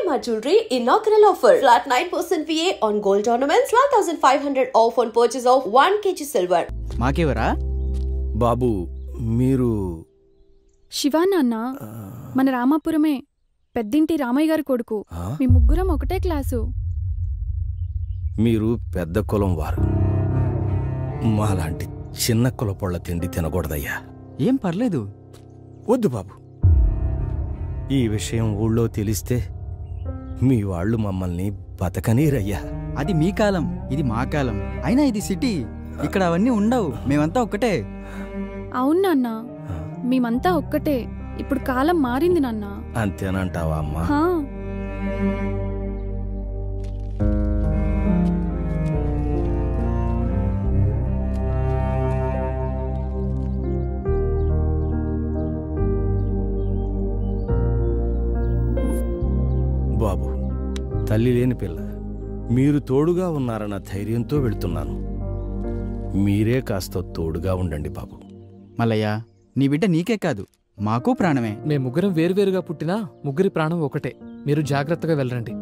Shalimar Jewelry inaugural offer. Flat 9% VA on gold ornaments, 12,500 off on purchase of 1 kg silver. మాకేవరా బాబు మీరు శివా నాన్న మన రామాపురమే పెద్దింటి రామయ్య గారి కొడుకు. మీ ముగ్గురం ఒకటే క్లాసు. మీరు పెద్ద కులం వారు. మాలాంటి చిన్న కులపొళ్ళ తిండి తినకూడదయ్యా. ఏం పర్లేదు. వద్దు బాబు, ఈ విషయం ఊళ్ళో తెలిస్తే మీ వాళ్ళు మమ్మల్ని బతకనీరయ్యా. అది మీ కాలం, ఇది మా కాలం. అయినా ఇది సిటీ, ఇక్కడ అవన్నీ ఉండవు. మేమంతా ఒక్కటే. అవును నాన్న, మేమంతా ఒక్కటే. ఇప్పుడు కాలం మారింది నాన్న. అంతేనంటావా అమ్మా? బాబు, తల్లి లేని పిల్ల, మీరు తోడుగా ఉన్నారన్న ధైర్యంతో వెళ్తున్నాను. మీరే కాస్త తోడుగా ఉండండి బాబు. మల్లయ్య, నీ బిడ్డ నీకే కాదు, మాకు ప్రాణమే. మేము ముగ్గురం వేరువేరుగా పుట్టినా ముగ్గురి ప్రాణం ఒకటే. మీరు జాగ్రత్తగా వెళ్ళండి.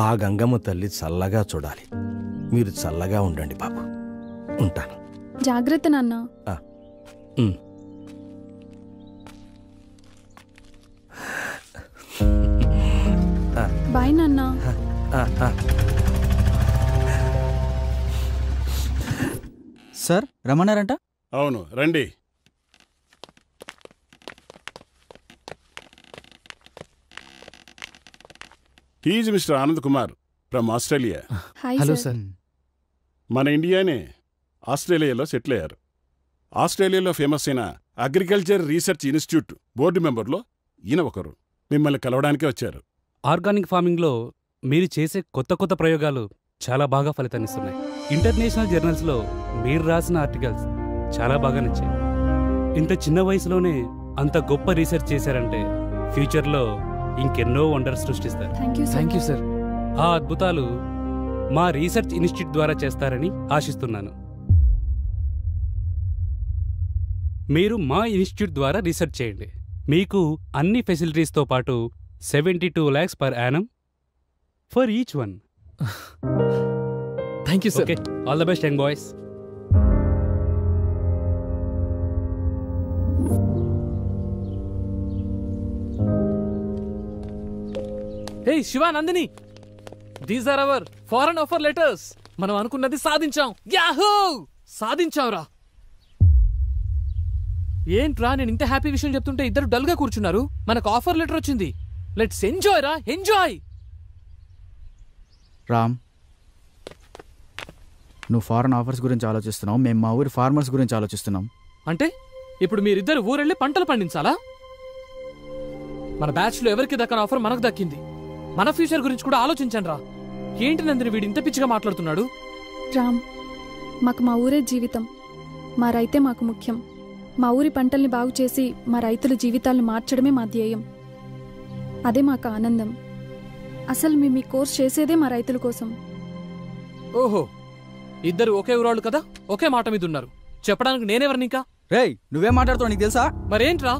ఆ గంగమ్మ తల్లి చల్లగా చూడాలి. మీరు చల్లగా ఉండండి బాబు. ఉంటాను. జాగ్రత్త నాన్న. బాయ్ నాన్న. సార్ రమ్మన్నారంట? అవును, రండి. He's mister Anand Kumar from Australia. Hello sir. మన ఇండియానే ఆస్ట్రేలియాలో సెటిల్ అయ్యారు. ఆస్ట్రేలియాలో ఫేమస్ అయిన అగ్రికల్చర్ రీసెర్చ్ ఇన్స్టిట్యూట్ బోర్డు మెంబర్లో ఈయన ఒకరు. మిమ్మల్ని కలవడానికే వచ్చారు. ఆర్గానిక్ ఫార్మింగ్లో మీరు చేసే కొత్త కొత్త ప్రయోగాలు చాలా బాగా ఫలితాన్నిస్తున్నాయి. ఇంటర్నేషనల్ జర్నల్స్లో మీరు రాసిన ఆర్టికల్స్ చాలా బాగా నచ్చాయి. ఇంత చిన్న వయసులోనే అంత గొప్ప రీసెర్చ్ చేశారంటే ఫ్యూచర్లో ఇంకెన్నో వండర్స్ సృష్టిస్తారు. Thank you sir. ఆ అద్భుతాలు మా రీసెర్చ్ ఇన్స్టిట్యూట్ ద్వారా చేస్తారని ఆశిస్తున్నాను. మీరు మా ఇన్స్టిట్యూట్ ద్వారా రీసెర్చ్ చేయండి. మీకు అన్ని ఫెసిలిటీస్తో పాటు 72 lakhs per annum for each one. Thank you, sir. Okay, all the best, young boys. Hey, Shiva, Nandini. These are our foreign offer letters. మనం అనుకున్నది సాధించాం. యాహూ! సాధించాంరా. ఏంట్రా, నేను ఇంత హ్యాపీ విషయం చెప్తుంటే ఇద్దరు డల్గా కూర్చున్నారు. మనకు ఆఫర్ లెటర్ వచ్చింది. లెట్స్ ఎంజాయ్ రా, ఎంజాయ్. రామ్, నువ్వు ఫారెన్ ఆఫర్స్ గురించి ఆలోచిస్తున్నావు, మేము మా ఊరి ఫార్మర్స్ గురించి ఆలోచిస్తున్నాం. అంటే ఇప్పుడు మీరిద్దరు ఊరెళ్ళి పంటలు పండించాలా? మన బ్యాచ్లో ఎవరికి దక్కని ఆఫర్ మనకు దక్కింది. మన ఫ్యూచర్ గురించి కూడా ఆలోచించండి రా. ఏంటి నందిని వీడు ఇంత పిచ్చిగా మాట్లాడుతున్నాడు? రామ్, మాకు మా ఊరే జీవితం. మా రైతే మాకు ముఖ్యం. మా ఊరి పంటల్ని బాగు చేసి మా రైతుల జీవితాలను మార్చడమే మా ధ్యేయం. అదే మాకు ఆనందం. అసలు మేము ఈ కోర్స్ చేసేదే మా రైతుల కోసం. ఓహో, ఇద్దరు ఒకే ఊరాళ్ళు కదా, ఒకే మాట మీద ఉన్నారు. చెప్పడానికి నేనెవరిని ఇంకా? రేయ్, నువ్వేం మాట్లాడుతావు నీకు తెలుసా? మరేంట్రా,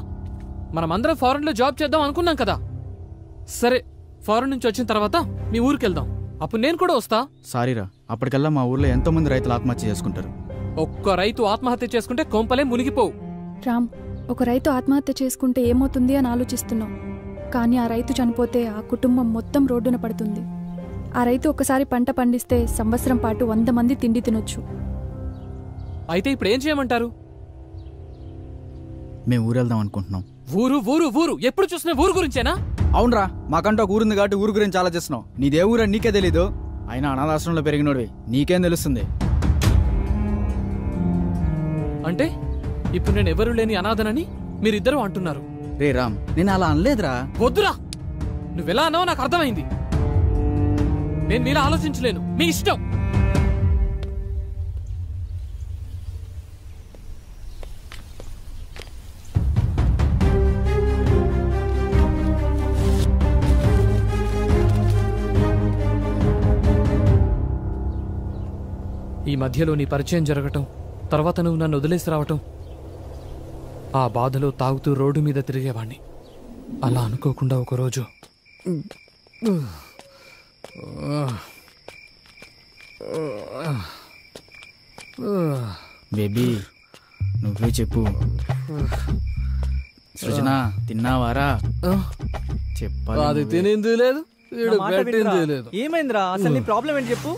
మనమందరం ఫారెన్లో జాబ్ చేద్దాం అనుకున్నాం కదా. సరే, ఫారెన్ నుంచి వచ్చిన తర్వాత మీ ఊరికి వెళ్దాం. అప్పుడు నేను కూడా వస్తా. సారీరా, అప్పటికల్లా మా ఊర్లో ఎంతో మంది రైతులు ఆత్మహత్య చేసుకుంటారు. ఒక్క రైతు ఆత్మహత్య చేసుకుంటే కొంపలే మునిగిపోవు. రామ్, ఒక రైతు ఆత్మహత్య చేసుకుంటే ఏమవుతుంది అని ఆలోచిస్తున్నాం. కానీ ఆ రైతు చనిపోతే ఆ కుటుంబం మొత్తం రోడ్డున పడుతుంది. ఆ రైతు ఒకసారి పంట పండిస్తే సంవత్సరం పాటు 100 మంది తిండి తినొచ్చు. అయితే ఇప్పుడు ఏం చేయమంటారు? మేము ఊరెళ్దాం అనుకుంటున్నాం. ఊరు ఊరు ఊరు ఎప్పుడు చూసినా ఊరు గురించేనా? అవునరా, మాకంటూ ఒక ఊరుంది కాబట్టి ఊరు గురించి ఆలోచిస్తున్నావు. నీదే ఊరని నీకే తెలీదు. అయినా అనాథాశ్రమంలో పెరిగినోడివి, నీకేం తెలుస్తుంది? అంటే ఇప్పుడు నేను ఎవరు లేని అనాథనని మీరిద్దరూ అంటున్నారు. రే రామ్, నేను అలా అనలేదురా. వద్దురా, నువ్వెలా అన్నావో నాకు అర్థమైంది. నేను మీలా ఆలోచించలేను. మీ ఇష్టం. ఈ మధ్యలో నీ పరిచయం జరగటం, తర్వాత నువ్వు నన్ను వదిలేసి రావటం, ఆ బాధలో తాగుతూ రోడ్డు మీద తిరిగేవాణ్ణి. అలా అనుకోకుండా ఒకరోజు బేబీ నువ్వే చెప్పు. సృజన తిన్నావారా? చెప్పాలి. అది తినింది లేదు, పెట్టింది లేదు. ఏమైందిరా? అసలు నీ ప్రాబ్లం ఏంటి చెప్పు.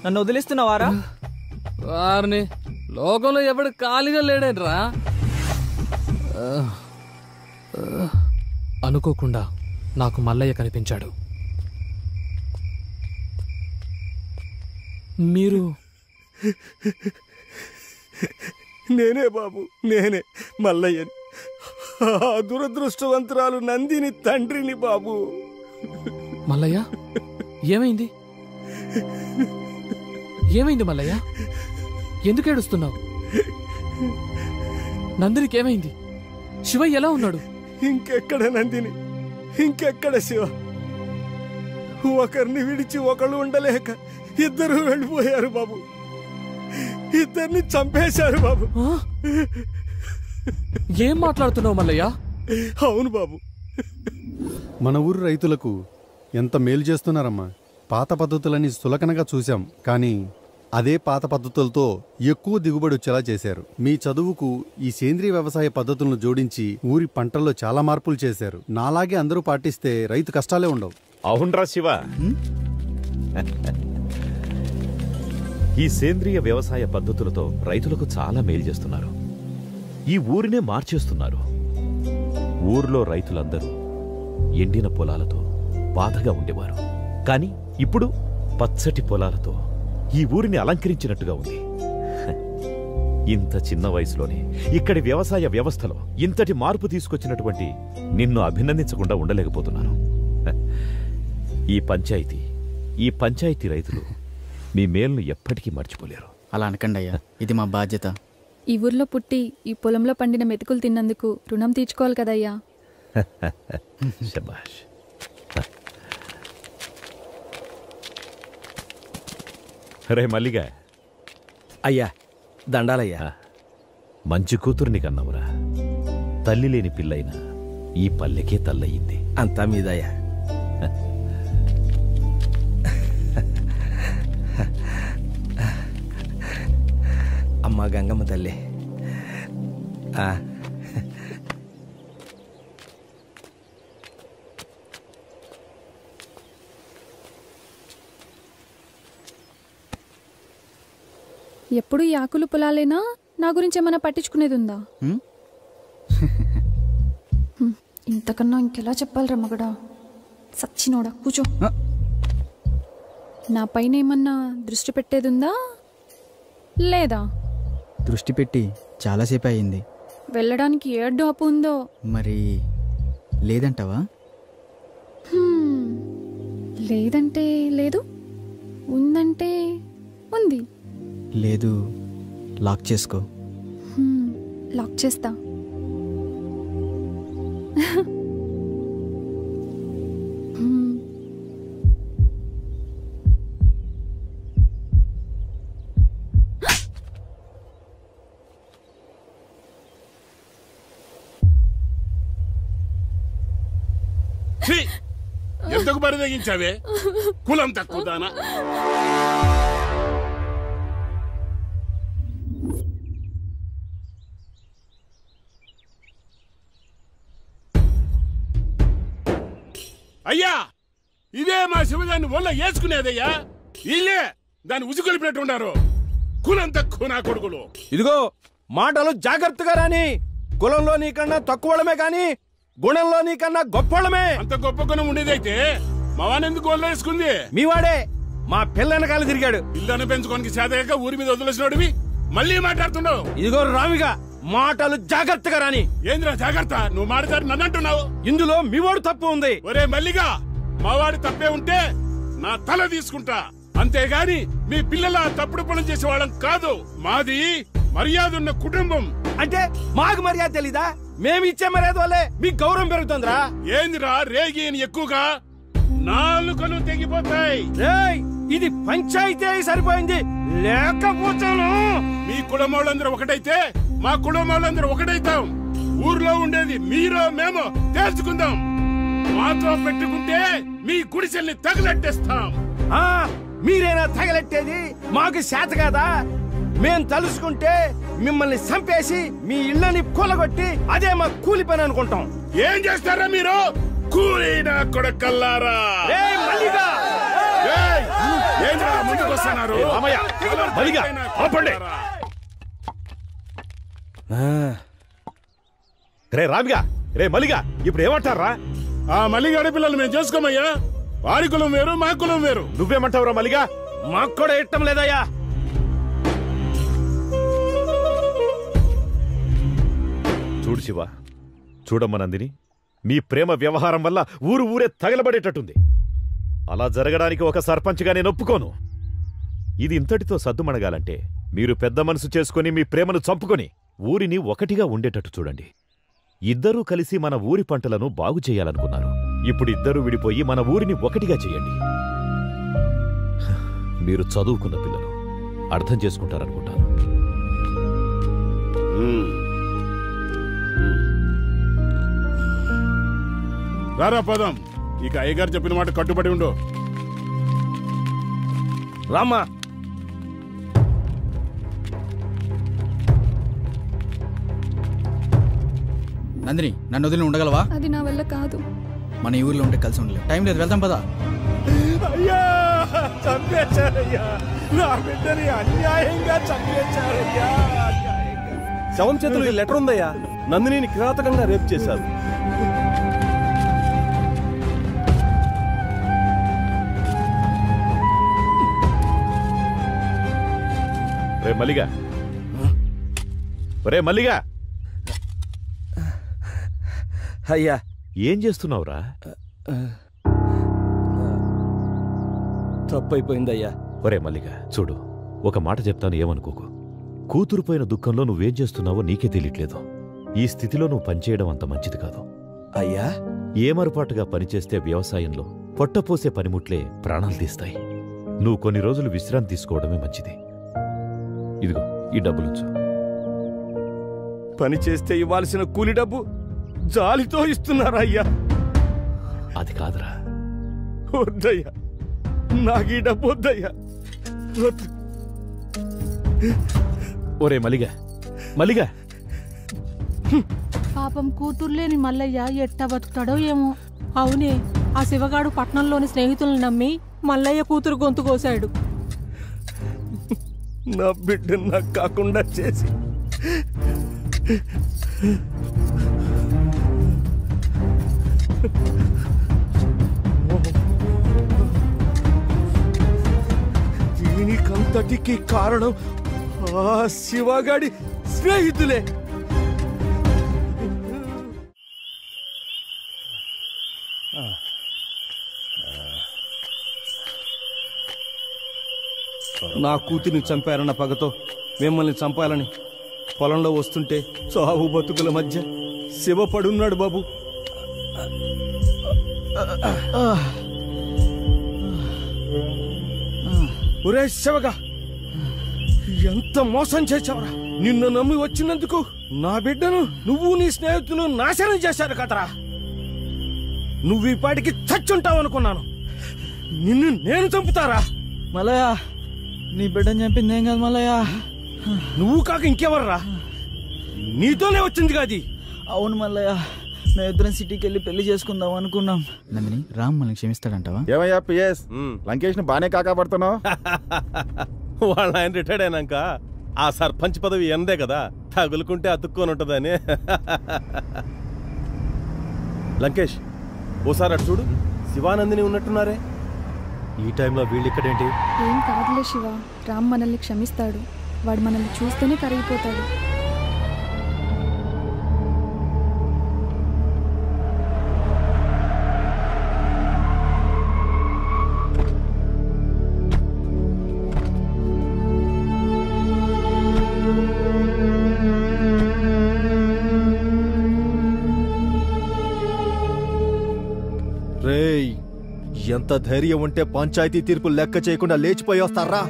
నన్ను వదిలేస్తున్నావారా? వారిని లోకంలో ఎవడు ఖాళీగా లేడేంట్రా. అనుకోకుండా నాకు మల్లయ్య కనిపించాడు. మీరు? నేనే బాబు, నేనే మల్లయ్యని. దురదృష్టవంతురాలు నందిని తండ్రిని బాబు. మల్లయ్య ఏమైంది? ఏమైంది మల్లయ్య? ఎందుకు ఏడుస్తున్నావు? నందినికి ఏమైంది? శివయ్య ఎలా ఉన్నాడు? ఇంకెక్కడ నందిని, ఇంకెక్కడ శివ? ఒకరిని విడిచి ఒకళ్ళు ఉండలేక ఇద్దరు వెళ్ళిపోయారు బాబు. ఇద్దరిని చంపేశారు బాబు. ఏం మాట్లాడుతున్నావు మల్లయ్య? అవును బాబు. మన ఊరు రైతులకు ఎంత మేలు చేస్తున్నారమ్మా. పాత పద్ధతులని సులకనగా చూశాం, కానీ అదే పాత పద్ధతులతో ఎక్కువ దిగుబడి వచ్చేలా చేశారు. మీ చదువుకు ఈ సేంద్రియ వ్యవసాయ పద్ధతులను జోడించి ఊరి పంటల్లో చాలా మార్పులు చేశారు. నాలాగే అందరూ పాటిస్తే రైతు కష్టాలే ఉండవు. అవునరా శివ, ఈ సేంద్రియ వ్యవసాయ పద్ధతులతో రైతులకు చాలా మేలు చేస్తున్నారు. ఈ ఊరినే మార్చేస్తున్నారు. ఊర్లో రైతులందరూ ఎండిన పొలాలతో బాధగా ఉండేవారు. కానీ ఇప్పుడు పచ్చటి పొలాలతో ఈ ఊరిని అలంకరించినట్టుగా ఉంది. ఇంత చిన్న వయసులోనే ఇక్కడి వ్యవసాయ వ్యవస్థలో ఇంతటి మార్పు తీసుకొచ్చినటువంటి నిన్ను అభినందించకుండా ఉండలేకపోతున్నాను. ఈ పంచాయతీ రైతులు మీ మేలును ఎప్పటికీ మర్చిపోలేరు. అలా అనకండి అయ్యా, ఇది మా బాధ్యత. ఈ ఊర్లో పుట్టి ఈ పొలంలో పండిన మెతుకులు తిన్నందుకు రుణం తీర్చుకోవాలి కదయ్యా. శభాష్. రే మల్లిగా. అయ్యా దండాలయ్యా. మంచి కూతుర్ని కన్నావురా. తల్లి లేని పిల్లైనా ఈ పల్లెకే తల్లయింది. అంతా మీదయ్యా. అమ్మా గంగమ్మ తల్లి. ఎప్పుడు ఈ ఆకులు పొలాలేనా? నా గురించి ఏమైనా పట్టించుకునేది ఉందా? ఇంతకన్నా ఇంకెలా చెప్పాలిరా మగడా? సచ్చినోడా, కూర్చో. నా పైన ఏమన్నా దృష్టి పెట్టేది ఉందా లేదా? దృష్టి పెట్టి చాలాసేపు అయింది. వెళ్ళడానికి ఏడ్డు అప్పు ఉందో మరి? లేదంటావా? లేదంటే లేదు, ఉందంటే ఉంది. లేదు, లాక్ చేసుకో. లాక్ చేస్తా. ఎందుకు బరిదగించావే? కులం తక్కువ దానా? అయ్యా, ఇదే మా శివదాన్ని ఒళ్ళ వేసుకునేదయ్యా. ఇల్లే దాన్ని ఉసుకొలిపినట్టున్నారు. కులం తక్కువ నా కొడుకులు. ఇదిగో మాటలు జాగ్రత్తగా రాని. కులంలో నీకన్నా తక్కువడమే కాని గుణంలో నీకన్నా గొప్పడమే. అంత గొప్ప గుణం ఉండేదైతే మా వానెందుకు ఒళ్ళ వేసుకుంది? మీవాడే మా పిల్లనకాల తిరిగాడు. పిల్లని పెంచుకోనికి చేతగా ఊరి మీద వదిలేసినోడివి మళ్ళీ మాట్లాడుతున్నావు. ఇదిగో రామిగా మాటలు జాగ్రత్తగా రాని. ఏంద్రా జాగ్రత్త? నువ్వు మాట్లాడి నన్ను అంటున్నావు. ఇందులో మీవాడు తప్పు ఉంది. ఒరే మల్లిగా, మావాడి తప్పే ఉంటే నా తల తీసుకుంటా, అంతేగాని మీ పిల్లల తప్పుడు పనులు చేసేవాళ్ళం కాదు. మాది మర్యాద ఉన్న కుటుంబం. అంటే మాకు మర్యాద తెలీదా? మేమిచ్చే మర్యాద వల్లే మీకు గౌరవం పెరుగుతుందిరా. ఏందిరా రేగి ఎక్కువగా? నాలుకలు తెగిపోతాయి. ఇది పంచాయతీ సరిపోయింది, లేకపోతాను. మీ కుటుంబాలందరూ ఒకటైతే మా కుటుంబాలందరూ ఒకటైతాం. ఊర్లో ఉండేది మీరో మేమో తేల్చుకుందాం. మాతో పెట్టుకుంటే మీ గుడిసెల్ని తగలెట్టేస్తాం. మీరేనా తగలెట్టేది? మాకు చేత కాదా? మేం తలుసుకుంటే మిమ్మల్ని చంపేసి మీ ఇళ్ళని కూలగొట్టి అదే మా కూలి పని అనుకుంటాం. ఏం చేస్తారా మీరు? కూలీనా కొడకల్లారా! ముందుకొస్తున్నారు. రే రామిగా, రే మలిగా, ఇప్పుడు ఏమంటారా? ఆ మలిగాడి పిల్లలు మేము చేసుకోమయ్యా. వారి కులం వేరు, మా కులం వేరు. నువ్వేమంటావురా మలిగా? మాకు కూడా ఇష్టం లేదయ్యా. చూడు శివ, చూడమ్మ నందిని, మీ ప్రేమ వ్యవహారం వల్ల ఊరే తగలబడేటట్టుంది. అలా జరగడానికి ఒక సర్పంచ్గా నేను ఒప్పుకోను. ఇది ఇంతటితో సద్దుమణగాలంటే మీరు పెద్ద మనసు చేసుకుని మీ ప్రేమను చంపుకొని ఊరిని ఒకటిగా ఉండేటట్టు చూడండి. ఇద్దరూ కలిసి మన ఊరి పంటలను బాగు చేయాలనుకున్నారు. ఇప్పుడు ఇద్దరూ విడిపోయి మన ఊరిని ఒకటిగా చేయండి. మీరు చదువుకున్న పిల్లలు, అర్థం చేసుకుంటారనుకుంటాను. రారా పదం. ఇక అయ్యగారు చెప్పిన మాట కట్టుబడి ఉండు. రామ్మా. నందిని, నన్ను వదిలి ఉండగలవా? అది నా వల్ల కాదు. మన ఈ ఊర్లో ఉంటే కలిసి ఉండలేదు. టైం లేదు, వెళ్తాం పదా. అయ్యా, చంపేశారయ్యా. నా బిడ్డని అన్యాయంగా చంపేశారయ్యా. శవం చేతులు ఈ లెటర్ ఉందయ్యా. నందినిని కిరాతకంగా రేప్ చేశారు. రే మల్లిగా, రే మల్లిగా. అయ్యా, ఏం చేస్తున్నావురా? తప్పైపోయిందయ్యా. ఒరే మల్లిగా, చూడు, ఒక మాట చెప్తాను, ఏమనుకోకు. కూతురుపోయిన దుఃఖంలో నువ్వేం చేస్తున్నావో నీకే తెలియట్లేదు. ఈ స్థితిలో నువ్వు పనిచేయడం అంత మంచిది కాదు. అయ్యా, ఏమరపాటుగా పనిచేస్తే వ్యవసాయంలో పొట్టపోసే పనిముట్లే ప్రాణాలు తీస్తాయి. నువ్వు కొన్ని రోజులు విశ్రాంతి తీసుకోవడమే మంచిది. ఇదిగో ఈ డబ్బులుంచు. పని చేస్తే ఇవ్వాల్సిన కూలి డబ్బు జాలితో ఇస్తున్నారా అయ్యా? అది కాదురా. వద్దయ్యా, నాకు ఈ డబ్బు వద్దయ్యా. వద్దు. ఒరే మల్లిగా, మల్లిగా. పాపం కూతుర్లేని మల్లయ్య ఎట్టా బతుకుతాడో ఏమో. అవునే, ఆ శివగాడు పట్నంలోని స్నేహితులను నమ్మి మల్లయ్య కూతురు గొంతు కోశాడు. నా బిడ్డ నాకు కాకుండా చేసి దీనికంతటికి కారణం ఆ శివగాడి స్నేహితులే. నా కూతురిని చంపారన్న పగతో మిమ్మల్ని చంపాలని పొలంలో వస్తుంటే చావు బతుకుల మధ్య శివ పడున్నాడు బాబు. ఒరే శివగా, ఎంత మోసం చేశావురా! నిన్ను నమ్మి వచ్చినందుకు నా బిడ్డను నువ్వు నీ స్నేహితులు నాశనం చేశారు కదరా. నువ్వు ఈ పాటికి చచ్చుంటావనుకున్నాను. నిన్ను నేను చంపుతారా? మల్లయ్య, నీ బిడ్డని చంపింది ఏం కాదు మల్లయ్య. నువ్వు కాక ఇంకెవర్రా? నీతోనే వచ్చింది కాది. అవును మల్లయ్య, మేమిద్దరం సిటీకి వెళ్ళి పెళ్లి చేసుకుందాం అనుకున్నాం. నందిని, రామ్ మనల్ని క్షమిస్తాడంటావా? ఏమయ్యా పిఎస్, లంకేష్ ను బానే కాకాపడుతున్నావు. వాళ్ళ ఆయన రిటైర్డ్ అయినాక ఆ సర్పంచ్ పదవి ఎందే కదా, తగులుకుంటే అతుక్కొని ఉంటుందని. లంకేష్, ఓసారి అటు చూడు. శివానందిని ఉన్నట్టున్నారే. ఈ టైంలో వీళ్ళు ఇక్కడేంటి? ఏం కాదులే శివ, రామ్ మనల్ని క్షమిస్తాడు. వాడు మనల్ని చూస్తేనే కరిగిపోతాడు. రేయ్, ఎంత ధైర్యం ఉంటే పంచాయతీ తీర్పు లెక్క చేయకుండా లేచిపోయి వస్తారా?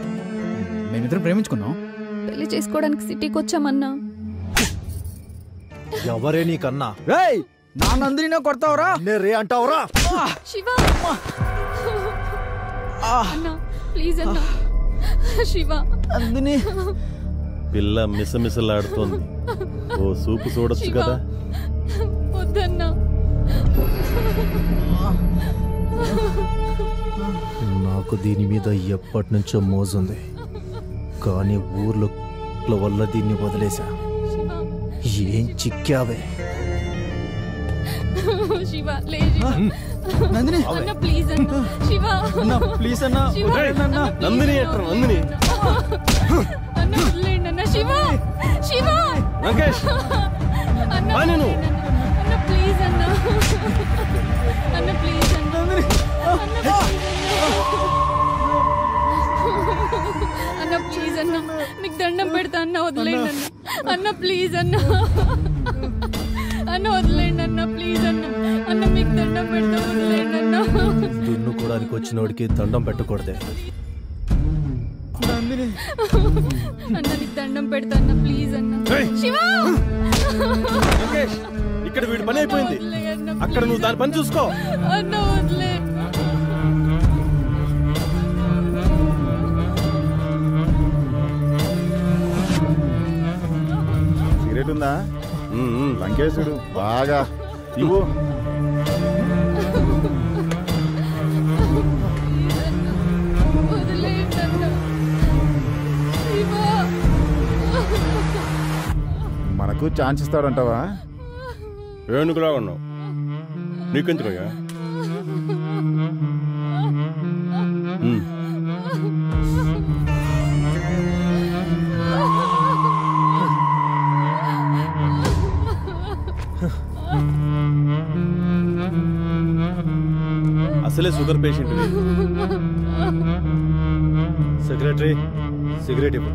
మేమిద్దరం ప్రేమించుకున్నాం. పెళ్లి చేసుకోవడానికి సిటీకి వచ్చామన్నా. ఎవరే నీకన్నా? రేయ్, నా నందినినే కొడతావురా? రే అంటావురా? శివ అన్నా ప్లీజ్ అన్నా. శివ నందిని పిల్ల మిసమిసలాడుతోంది. ఓ సూపు చూడొచ్చు కదా. వద్దన్నా. నాకు దీని మీద ఎప్పటి నుంచో మోజుంది, కానీ ఊర్లో వల్ల దీన్ని వదిలేశా. ఏం చిక్కావే? శివ లేదు. నందిని అన్న ప్లీజ్ అన్న. శివ అన్న ప్లీజ్ అన్న. నందిని ఎట్రా నందిని? అన్న వదిలేండి అన్న. శివ శివ లంకేష్ అన్న నేను అన్న ప్లీజ్ అన్న. అన్న ప్లీజ్ అన్న. అన్న ప్లీజ్ అన్న, మీకు దండం పెడతా అన్న, వదిలేండి అన్న. అన్న ప్లీజ్ అన్న. అన్న వదిలేండి అన్న, ప్లీజ్ అన్న. అన్న మీకు దండం పెడతా, వదిలేండి అన్న. దున్నుకోవడానికి వచ్చినోడికి దండం పెట్టకూడదే. అన్న నీకు దండం పెడతా అన్న, ప్లీజ్ అన్న. శివ ఇక్కడ వీడి పని అయిపోయింది, అక్కడ నువ్వు దాని పని చూసుకో. అన్న వదిలే. సిగరెట్ ఉందా? లంకేశుడు బాగా ఇవ్వు. వదిలేండి అన్న. శివ మనకు ఛాన్స్ ఇస్తాడంటావా? ఏనుగులా ఉన్నావు, నీకెందుకయ్యా? అసలే షుగర్ పేషెంట్. సెక్రటరీ సిగరెట్ ఇవ్వు.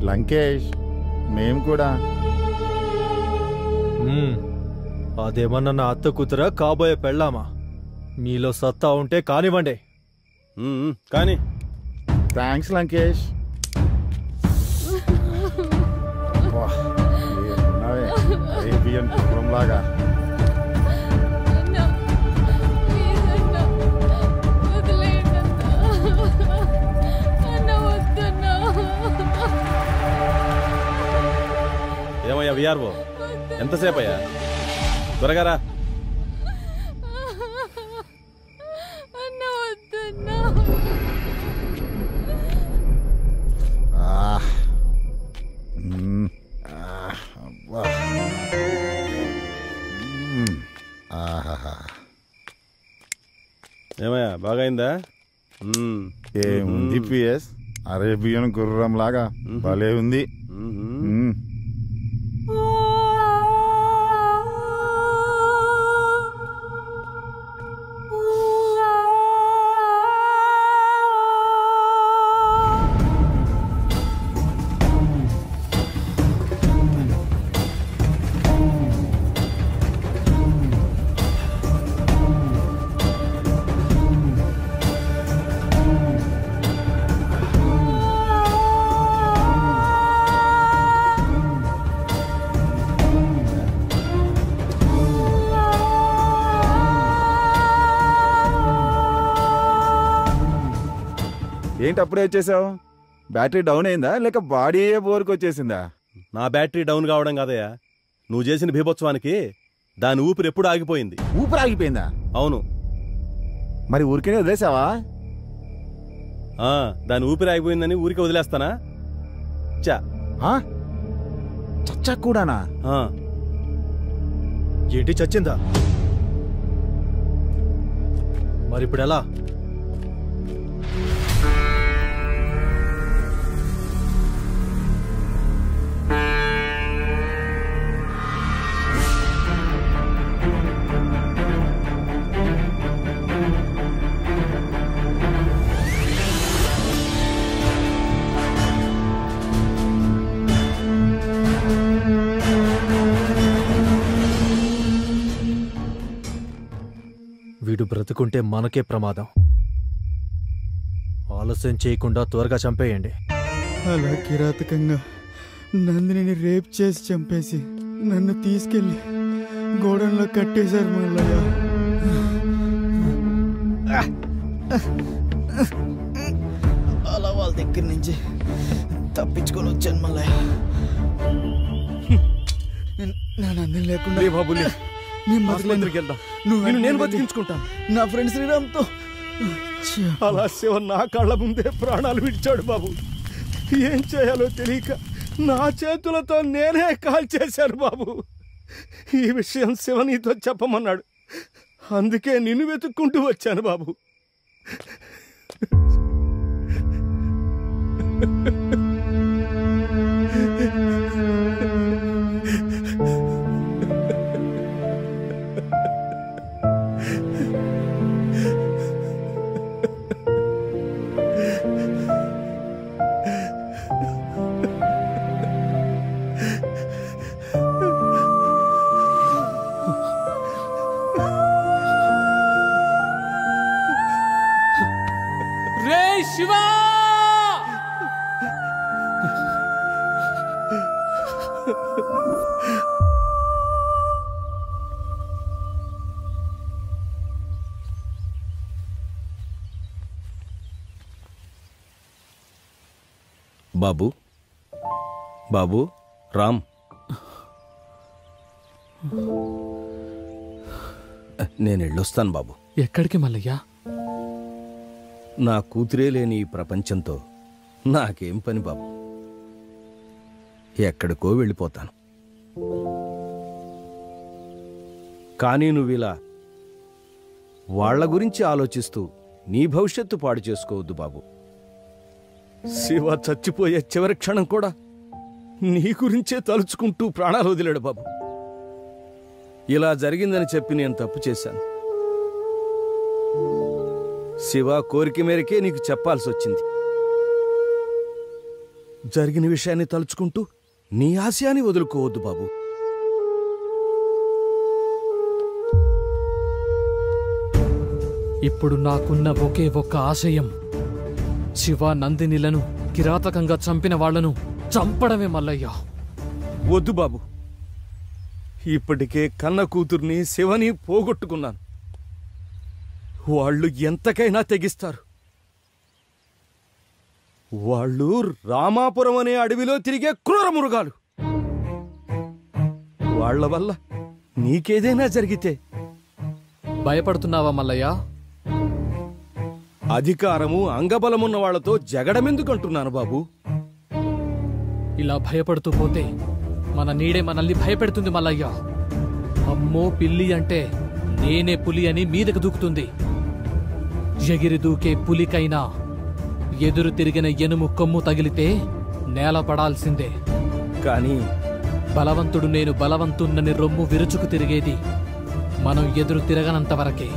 లంకేష్ మేము కూడా. అదేమన్నా నా అత్త కూతురా కాబోయే పెళ్ళామా? మీలో సత్తా ఉంటే కానివ్వండి. కానీ థ్యాంక్స్ లంకేష్. అరేబియన్ లాగా. ఏమయ్యా విఆర్ఓ, ఎంతసేపు అయ్యా? త్వరగా రా. ఏమయ్యా బాగైందా? ఏముంది పిఎస్, అరేబియన్ గుర్రం లాగా భలే ఉంది. ఏంటి అప్పుడే వచ్చేసావు? బ్యాటరీ డౌన్ అయిందా లేక బాడీ బోర్కి వచ్చేసిందా? నా బ్యాటరీ డౌన్ కావడం కాదయ్యా, నువ్వు చేసిన భీభత్సవానికి దాని ఊపిరి ఎప్పుడు ఆగిపోయింది. ఊపిరి ఆగిపోయిందా? అవును. మరి ఊరికే వదిలేసావా? దాని ఊపిరి ఆగిపోయిందని ఊరికి వదిలేస్తానా? చచ్చా కూడానా? ఏంటి చచ్చిందా? మరి ఇప్పుడు ఎలా? బ్రతుకుంటే మనకే ప్రమాదం. ఆలస్యం చేయకుండా త్వరగా చంపేయండి. అలా కిరాతకంగా నందిని రేప్ చేసి చంపేసి నన్ను తీసుకెళ్ళి గోడంలో కట్టేశారు మల్లయ్య. అలా వాళ్ళ దగ్గర నుంచి తప్పించుకొని వచ్చాను మల్లయ్య. నా నందిని లేకుండా బాబులే నేను బతికించుకుంటాను. నా ఫ్రెండ్ శ్రీరామ్తో అలా శివ నా కళ్ళ ముందే ప్రాణాలు విడిచాడు బాబు. ఏం చేయాలో తెలియక నా చేతులతో నేనే కాల్ చేశాను బాబు. ఈ విషయం శివ నీతో చెప్పమన్నాడు, అందుకే నిన్ను వెతుక్కుంటూ వచ్చాను బాబు. శివా! బాబు, బాబు, రామ్, నేను వెళ్ళొస్తాను బాబు. ఎక్కడికి మల్లయ్యా? నా కూతురే లేని ఈ ప్రపంచంతో నాకేం పని బాబు. ఎక్కడికో వెళ్ళిపోతాను. కానీ నువ్విలా వాళ్ల గురించి ఆలోచిస్తూ నీ భవిష్యత్తు పాడు చేసుకోవద్దు బాబు. శివ చచ్చిపోయే చివరి క్షణం కూడా నీ గురించే తలుచుకుంటూ ప్రాణాలు వదిలాడు బాబు. ఇలా జరిగిందని చెప్పి నేను తప్పు చేశాను. శివ కోరిక మేరకే నీకు చెప్పాల్సి వచ్చింది. జరిగిన విషయాన్ని తలుచుకుంటూ నీ ఆశయాన్ని వదులుకోవద్దు బాబు. ఇప్పుడు నాకున్న ఒకే ఒక్క ఆశయం శివ నందినిలను కిరాతకంగా చంపిన వాళ్లను చంపడమే మల్లయ్య. వద్దు బాబు, ఇప్పటికే కన్న కూతుర్ని శివని పోగొట్టుకున్నాను. వాళ్ళు ఎంతకైనా తెగిస్తారు. వాళ్ళు రామాపురం అనే అడవిలో తిరిగే క్రూర మృగాలు. వాళ్ల వల్ల నీకేదైనా జరిగితే భయపడుతున్నావా మల్లయ్య? అధికారము అంగబలమున్న వాళ్లతో జగడమెందుకంటున్నాను బాబు. ఇలా భయపడుతూ పోతే మన నీడే మనల్ని భయపెడుతుంది మల్లయ్య. అమ్మో పిల్లి అంటే నేనే పులి అని మీదకు దూకుతుంది. ఎగిరి దూకే పులికైనా ఎదురు తిరిగిన ఎనుము కొమ్ము తగిలితే నేల పడాల్సిందే. కానీ బలవంతుడు నేను బలవంతున్నని రొమ్ము విరుచుకు తిరిగేది మనం ఎదురు తిరగనంత వరకే.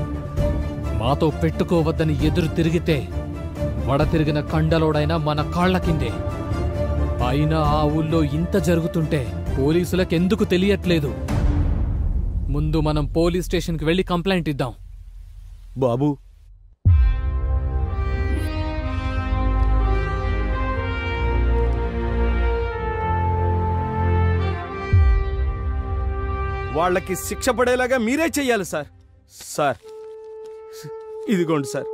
మాతో పెట్టుకోవద్దని ఎదురు తిరిగితే వడ తిరిగిన కండలోడైనా మన కాళ్ల కిందే. అయినా ఆ ఊళ్ళో ఇంత జరుగుతుంటే పోలీసులకెందుకు తెలియట్లేదు? ముందు మనం పోలీస్ స్టేషన్కి వెళ్ళి కంప్లైంట్ ఇద్దాం. బాబు, వాళ్ళకి శిక్ష పడేలాగా మీరే చెయ్యాలి సార్. సార్, ఇదిగోండి సార్.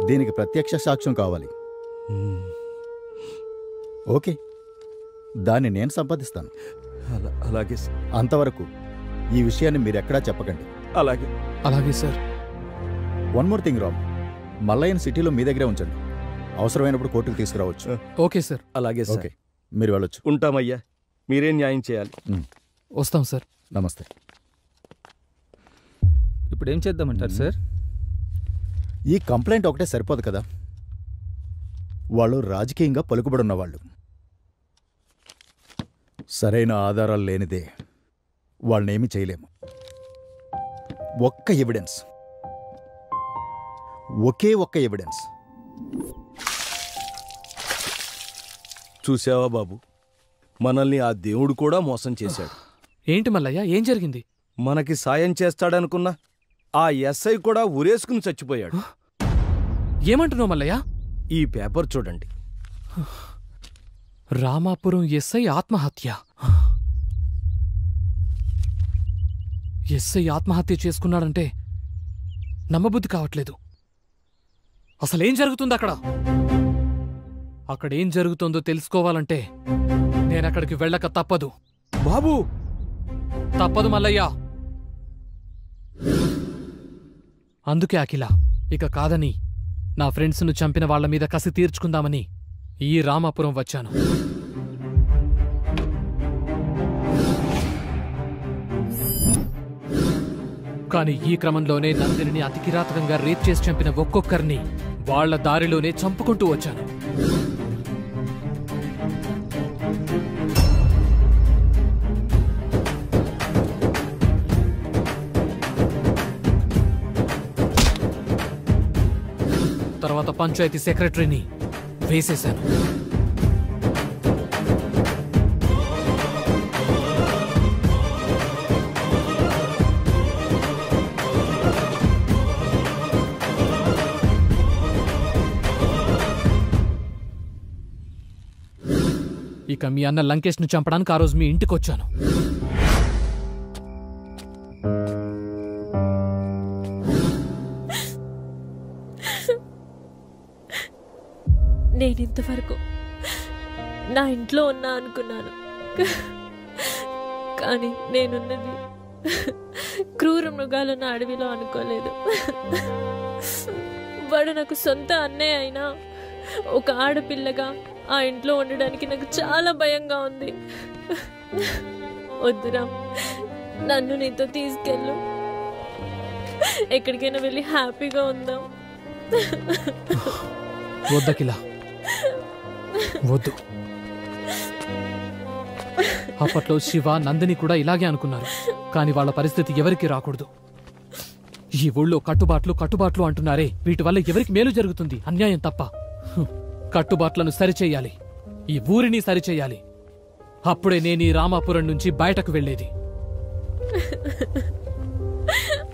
దీనికి ప్రత్యక్ష సాక్ష్యం కావాలి. ఓకే, దాన్ని నేను సంపాదిస్తాను. అలాగే సార్. అంతవరకు ఈ విషయాన్ని మీరెక్కడా చెప్పకండి. అలాగే. అలాగే sir. One more thing Ram, మల్లయ్యని సిటీలో మీ దగ్గరే ఉంచండి. అవసరమైనప్పుడు కోర్టుకు తీసుకురావచ్చు. Okay sir. అలాగే సార్. ఓకే, మీరు వెళ్ళొచ్చు. ఉంటామయ్యా, మీరేం న్యాయం చేయాలి. వస్తాం సార్. నమస్తే. ఇప్పుడు ఏం చేద్దామంటారు సార్? ఈ కంప్లైంట్ ఒకటే సరిపోదు కదా. వాళ్ళు రాజకీయంగా పలుకుబడున్నవాళ్ళు. సరైన ఆధారాలు లేనిదే వాళ్ళనేమీ చేయలేము. ఒక్క ఎవిడెన్స్, ఒకే ఒక్క ఎవిడెన్స్. చూసావా బాబు, మనల్ని ఆ దేవుడు కూడా మోసం చేశాడు. ఏంటి మల్లయ్య, ఏం జరిగింది? మనకి సాయం చేస్తాడనుకున్నా ఆ ఎస్ఐ కూడా ఉరేసుకుని చచ్చిపోయాడు. ఏమంటున్నావు మల్లయ్య? ఈ పేపర్ చూడండి. రామాపురం ఎస్ఐ ఆత్మహత్య. ఎస్ఐ ఆత్మహత్య చేసుకున్నాడంటే నమ్మబుద్ధి కావట్లేదు. అసలేం జరుగుతుంది అక్కడ? అక్కడేం జరుగుతుందో తెలుసుకోవాలంటే నేనక్కడికి వెళ్ళక తప్పదు. బాబు తప్పదు మల్లయ్య. అందుకే అఖిల, ఇక కాదని నా ఫ్రెండ్స్ను చంపిన వాళ్ల మీద కసి తీర్చుకుందామని ఈ రామాపురం వచ్చాను. కాని ఈ క్రమంలోనే నందిని అతి కిరాతకంగా రేప్ చేసి చంపిన ఒక్కొక్కరిని వాళ్ల దారిలోనే చంపుకుంటూ వచ్చాను. తర్వాత పంచాయతీ సెక్రటరీని వేసేశాను. ఇక మీ అన్న లంకేష్ను చంపడానికి ఆ రోజు మీ ఇంటికొచ్చాను. నేనింతవరకు నా ఇంట్లో ఉన్నా అనుకున్నాను, కానీ నేనున్నది క్రూర మృగాలున్న అడవిలో అనుకోలేదు. వాడు నాకు సొంత అన్నయ్య అయినా ఒక ఆడపిల్లగా ఆ ఇంట్లో ఉండడానికి నాకు చాలా భయంగా ఉంది. వద్దురా, నన్ను నీతో తీసుకెళ్ళు, ఎక్కడికైనా వెళ్ళి హ్యాపీగా ఉందాం. వద్దకిలా, వద్దు. అప్పట్లో శివ, నందిని కూడా ఇలాగే అనుకున్నారు. కానీ వాళ్ళ పరిస్థితి ఎవరికి రాకూడదు. ఈ ఊళ్ళో కట్టుబాట్లు అంటున్నారే, వీటి వల్ల ఎవరికి మేలు జరుగుతుంది? అన్యాయం తప్ప. కట్టుబాట్లను సరిచేయాలి, ఈ ఊరిని సరిచేయాలి. అప్పుడే నేను ఈ రామాపురం నుంచి బయటకు వెళ్ళేది.